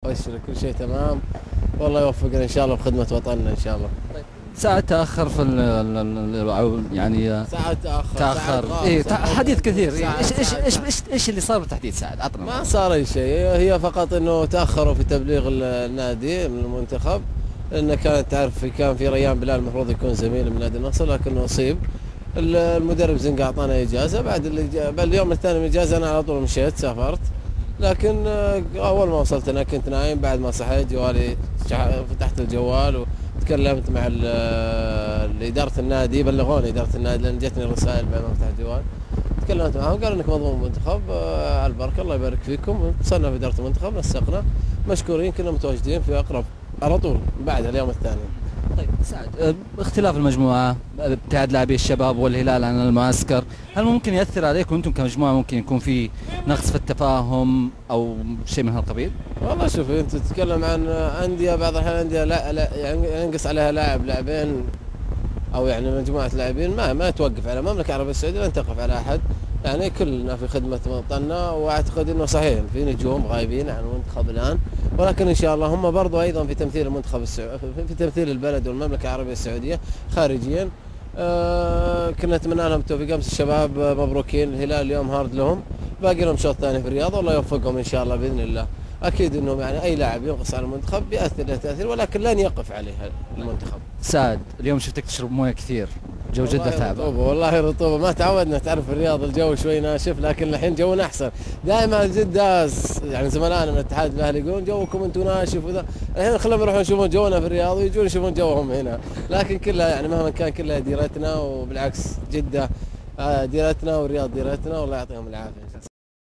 ابشر كل شيء تمام. والله يوفقنا ان شاء الله بخدمة وطننا ان شاء الله. ساعات تأخر في يعني ساعات تأخر، ساعات تأخر، غاب، إيه ساعات حديث كثير، إيه ساعات إيش إيش ساعات إيش ساعات. إيش إيش اللي صار بالتحديد سعد؟ عطنا ما صار اي شيء، هي فقط انه تأخروا في تبليغ النادي من المنتخب، لأن كانت تعرف كان في ريان بلال المفروض يكون زميل من نادي النصر لكنه أصيب. المدرب زنقة أعطانا إجازة، بعد اليوم الثاني من الإجازة أنا على طول مشيت سافرت. لكن أول ما وصلت أنا كنت نايم، بعد ما صحيت جوالي فتحت الجوال وتكلمت مع إدارة النادي، بلغوني إدارة النادي لأن جتني رسائل بعد ما فتحت الجوال. تكلمت معهم قالوا انك مضمون المنتخب، على البركه الله يبارك فيكم. اتصلنا في اداره المنتخب نسقنا، مشكورين كنا متواجدين في اقرب على طول بعد اليوم الثاني. طيب سعد، اختلاف المجموعة، ابتعاد لاعبي الشباب والهلال عن المعسكر، هل ممكن يأثر عليكم أنتم كمجموعة؟ ممكن يكون في نقص في التفاهم أو شيء من هالقبيل؟ والله شوف انت تتكلم عن انديه، بعض الاحيان انديه لا يعني ينقص عليها لاعبين او يعني مجموعه لاعبين ما توقف على المملكه العربيه السعوديه، لن تقف على احد. يعني كلنا في خدمه وطننا، واعتقد انه صحيح في نجوم غايبين عن المنتخب الان، ولكن ان شاء الله هم برضو ايضا في تمثيل المنتخب في تمثيل البلد والمملكه العربيه السعوديه خارجيا. كنا نتمنى لهم التوفيق. امس الشباب مبروكين، الهلال اليوم هارد لهم، باقي لهم شوط ثاني في الرياض، والله يوفقهم ان شاء الله باذن الله. اكيد انهم يعني اي لاعب ينقص على المنتخب بيأثر له تاثير، ولكن لن يقف عليه المنتخب. سعد، اليوم شفتك تشرب مويه كثير، جو جدة تعبان. والله رطوبة ما تعودنا، تعرف الرياض الجو شوي ناشف، لكن الحين جونا أحسن. دائما جدة يعني زملائنا من الاتحاد الأهلي يقولون جوكم أنتم ناشف وذا، الحين خلهم يروحون يشوفون جونا في الرياض ويجون يشوفون جوهم هنا. لكن كلها يعني مهما كان كلها ديرتنا، وبالعكس جدة ديرتنا والرياض ديرتنا، والله يعطيهم العافية.